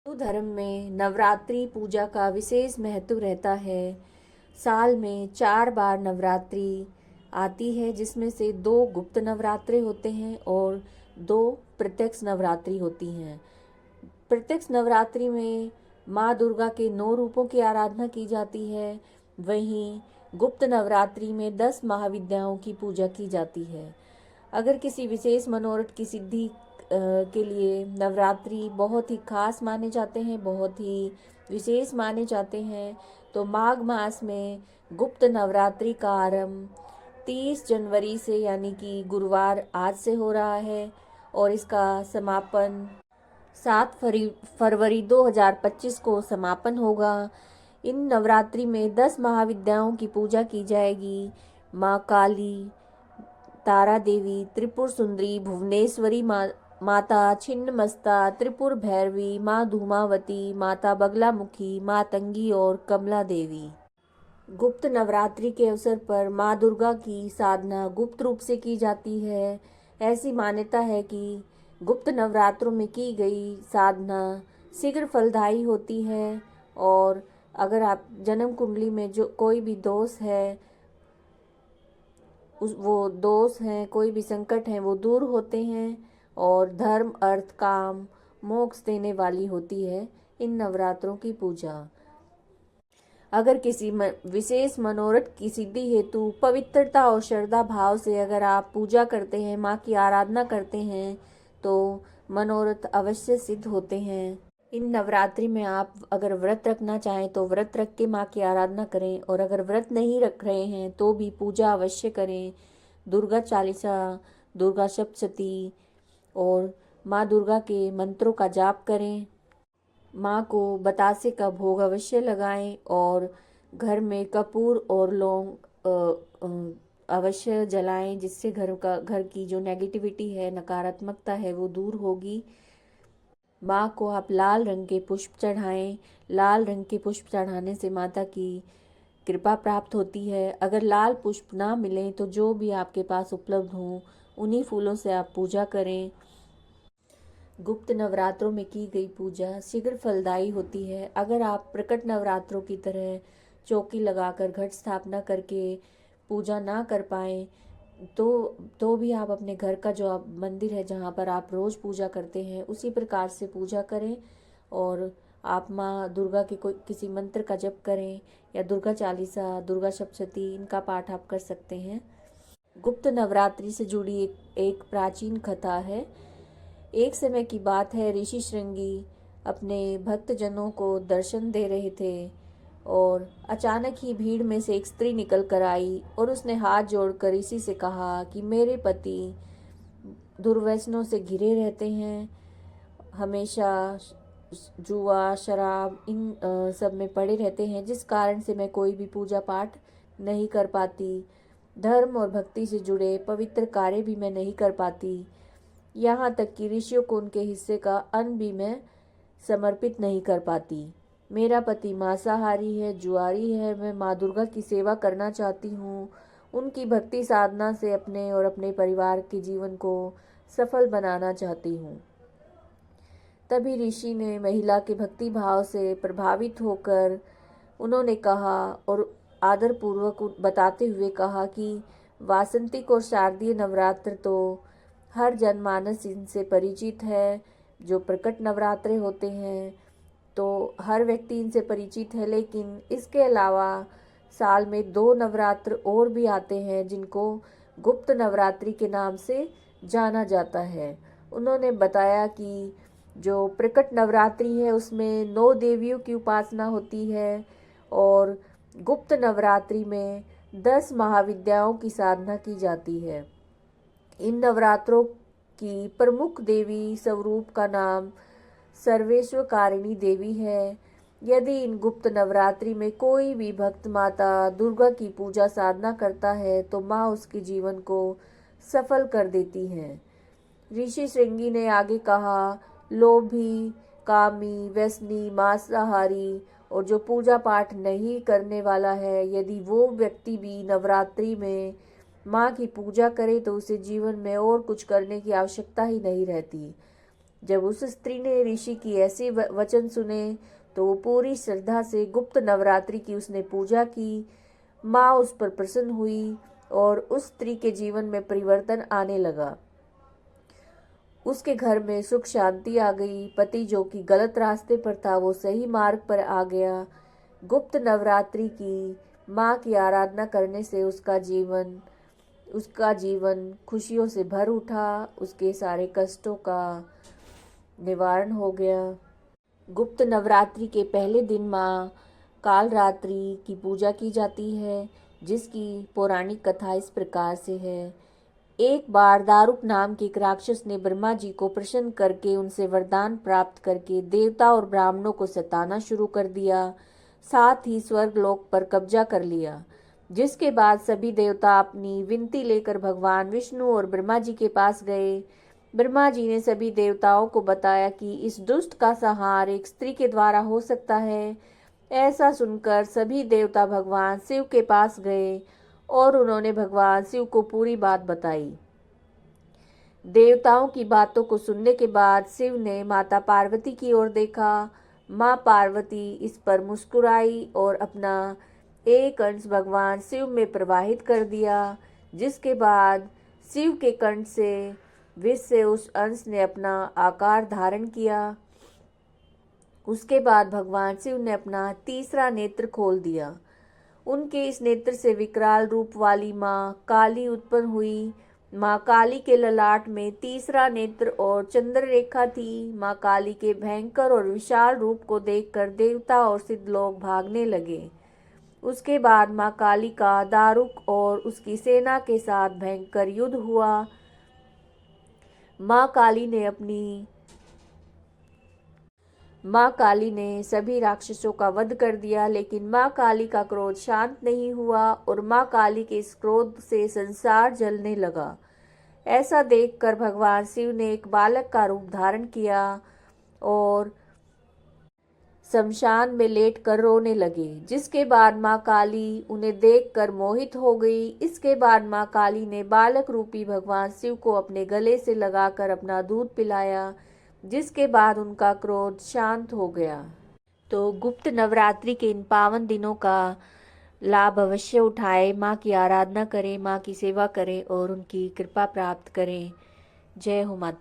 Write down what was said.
हिंदू धर्म में नवरात्रि पूजा का विशेष महत्व रहता है। साल में 4 बार नवरात्रि आती है, जिसमें से 2 गुप्त नवरात्रि होते हैं और 2 प्रत्यक्ष नवरात्रि होती हैं। प्रत्यक्ष नवरात्रि में माँ दुर्गा के 9 रूपों की आराधना की जाती है। वहीं गुप्त नवरात्रि में 10 महाविद्याओं की पूजा की जाती है। अगर किसी विशेष मनोरथ की सिद्धि के लिए नवरात्रि बहुत ही खास माने जाते हैं, बहुत ही विशेष माने जाते हैं, तो माघ मास में गुप्त नवरात्रि का आरंभ 30 जनवरी से यानी कि गुरुवार आज से हो रहा है और इसका समापन 7 फरवरी 2025 को समापन होगा। इन नवरात्रि में 10 महाविद्याओं की पूजा की जाएगी। माँ काली, तारा देवी, त्रिपुर सुंदरी, भुवनेश्वरी माता, छिन्नमस्ता, त्रिपुर भैरवी, माँ धूमावती, माता बगलामुखी, माँ तंगी और कमला देवी। गुप्त नवरात्रि के अवसर पर माँ दुर्गा की साधना गुप्त रूप से की जाती है। ऐसी मान्यता है कि गुप्त नवरात्रों में की गई साधना शीघ्र फलदायी होती है और अगर आप जन्म कुंडली में जो कोई भी दोष है, वो दोष हैं, कोई भी संकट हैं, वो दूर होते हैं और धर्म, अर्थ, काम, मोक्ष देने वाली होती है इन नवरात्रों की पूजा। अगर किसी विशेष मनोरथ की सिद्धि हेतु पवित्रता और श्रद्धा भाव से अगर आप पूजा करते हैं, माँ की आराधना करते हैं, तो मनोरथ अवश्य सिद्ध होते हैं। इन नवरात्रि में आप अगर व्रत रखना चाहें तो व्रत रख के माँ की आराधना करें और अगर व्रत नहीं रख रहे हैं तो भी पूजा अवश्य करें। दुर्गा चालीसा, दुर्गा सप्तशती और माँ दुर्गा के मंत्रों का जाप करें। माँ को बतासे का भोग अवश्य लगाएं और घर में कपूर और लौंग अवश्य जलाएं, जिससे घर की जो नेगेटिविटी है, नकारात्मकता है, वो दूर होगी। माँ को आप लाल रंग के पुष्प चढ़ाएं। लाल रंग के पुष्प चढ़ाने से माता की कृपा प्राप्त होती है। अगर लाल पुष्प ना मिलें तो जो भी आपके पास उपलब्ध हों, उन्हीं फूलों से आप पूजा करें। गुप्त नवरात्रों में की गई पूजा शीघ्र फलदायी होती है। अगर आप प्रकट नवरात्रों की तरह चौकी लगाकर घट स्थापना करके पूजा ना कर पाएँ तो भी आप अपने घर का जो आप मंदिर है, जहाँ पर आप रोज़ पूजा करते हैं, उसी प्रकार से पूजा करें और आप माँ दुर्गा के कोई किसी मंत्र का जप करें या दुर्गा चालीसा, दुर्गा सप्तशती, इनका पाठ आप कर सकते हैं। गुप्त नवरात्रि से जुड़ी एक प्राचीन कथा है। एक समय की बात है, ऋषि श्रृंगी अपने भक्तजनों को दर्शन दे रहे थे और अचानक ही भीड़ में से एक स्त्री निकल कर आई और उसने हाथ जोड़कर ऋषि से कहा कि मेरे पति दुर्व्यसनों से घिरे रहते हैं, हमेशा जुआ, शराब, इन सब में पड़े रहते हैं, जिस कारण से मैं कोई भी पूजा पाठ नहीं कर पाती, धर्म और भक्ति से जुड़े पवित्र कार्य भी मैं नहीं कर पाती, यहाँ तक कि ऋषियों को उनके हिस्से का अन्न भी मैं समर्पित नहीं कर पाती। मेरा पति मांसाहारी है, जुआरी है। मैं माँ दुर्गा की सेवा करना चाहती हूँ। उनकी भक्ति साधना से अपने और अपने परिवार के जीवन को सफल बनाना चाहती हूँ। तभी ऋषि ने महिला के भक्ति भाव से प्रभावित होकर उन्होंने कहा और आदरपूर्वक बताते हुए कहा कि वासंतिक और शारदीय नवरात्र तो हर जनमानस इनसे परिचित है। जो प्रकट नवरात्रे होते हैं तो हर व्यक्ति इनसे परिचित है, लेकिन इसके अलावा साल में 2 नवरात्र और भी आते हैं जिनको गुप्त नवरात्रि के नाम से जाना जाता है। उन्होंने बताया कि जो प्रकट नवरात्रि है उसमें 9 देवियों की उपासना होती है और गुप्त नवरात्रि में 10 महाविद्याओं की साधना की जाती है। इन नवरात्रों की प्रमुख देवी स्वरूप का नाम सर्वेश्वकारिणी देवी है। यदि इन गुप्त नवरात्रि में कोई भी भक्त माता दुर्गा की पूजा साधना करता है तो माँ उसके जीवन को सफल कर देती हैं। ऋषि श्रृंगी ने आगे कहा, लोभी, कामी, व्यसनी, मांसाहारी और जो पूजा पाठ नहीं करने वाला है, यदि वो व्यक्ति भी नवरात्रि में माँ की पूजा करे तो उसे जीवन में और कुछ करने की आवश्यकता ही नहीं रहती। जब उस स्त्री ने ऋषि की ऐसी वचन सुने तो वो पूरी श्रद्धा से गुप्त नवरात्रि की उसने पूजा की। माँ उस पर प्रसन्न हुई और उस स्त्री के जीवन में परिवर्तन आने लगा। उसके घर में सुख शांति आ गई। पति जो कि गलत रास्ते पर था वो सही मार्ग पर आ गया। गुप्त नवरात्रि की माँ की आराधना करने से उसका जीवन खुशियों से भर उठा। उसके सारे कष्टों का निवारण हो गया। गुप्त नवरात्रि के पहले दिन माँ कालरात्रि की पूजा की जाती है, जिसकी पौराणिक कथा इस प्रकार से है। एक बार दारुक नाम के एक राक्षस ने ब्रह्मा जी को प्रसन्न करके उनसे वरदान प्राप्त करके देवता और ब्राह्मणों को सताना शुरू कर दिया, साथ ही स्वर्गलोक पर कब्जा कर लिया। जिसके बाद सभी देवता अपनी विनती लेकर भगवान विष्णु और ब्रह्मा जी के पास गए। ब्रह्मा जी ने सभी देवताओं को बताया कि इस दुष्ट का संहार एक स्त्री के द्वारा हो सकता है। ऐसा सुनकर सभी देवता भगवान शिव के पास गए और उन्होंने भगवान शिव को पूरी बात बताई। देवताओं की बातों को सुनने के बाद शिव ने माता पार्वती की ओर देखा। माँ पार्वती इस पर मुस्कुराई और अपना एक अंश भगवान शिव में प्रवाहित कर दिया। जिसके बाद शिव के कंठ से विष से उस अंश ने अपना आकार धारण किया। उसके बाद भगवान शिव ने अपना तीसरा नेत्र खोल दिया। उनके इस नेत्र से विकराल रूप वाली माँ काली उत्पन्न हुई। माँ काली के ललाट में तीसरा नेत्र और चंद्र रेखा थी। माँ काली के भयंकर और विशाल रूप को देखकर देवता और सिद्ध लोग भागने लगे। उसके बाद माँ काली का दारुक और उसकी सेना के साथ भयंकर युद्ध हुआ। माँ काली ने सभी राक्षसों का वध कर दिया, लेकिन माँ काली का क्रोध शांत नहीं हुआ और माँ काली के इस क्रोध से संसार जलने लगा। ऐसा देखकर भगवान शिव ने एक बालक का रूप धारण किया और शमशान में लेटकर रोने लगे। जिसके बाद माँ काली उन्हें देखकर मोहित हो गई। इसके बाद माँ काली ने बालक रूपी भगवान शिव को अपने गले से लगाकर अपना दूध पिलाया, जिसके बाद उनका क्रोध शांत हो गया। तो गुप्त नवरात्रि के इन पावन दिनों का लाभ अवश्य उठाएं। माँ की आराधना करें, माँ की सेवा करें और उनकी कृपा प्राप्त करें। जय हो माता।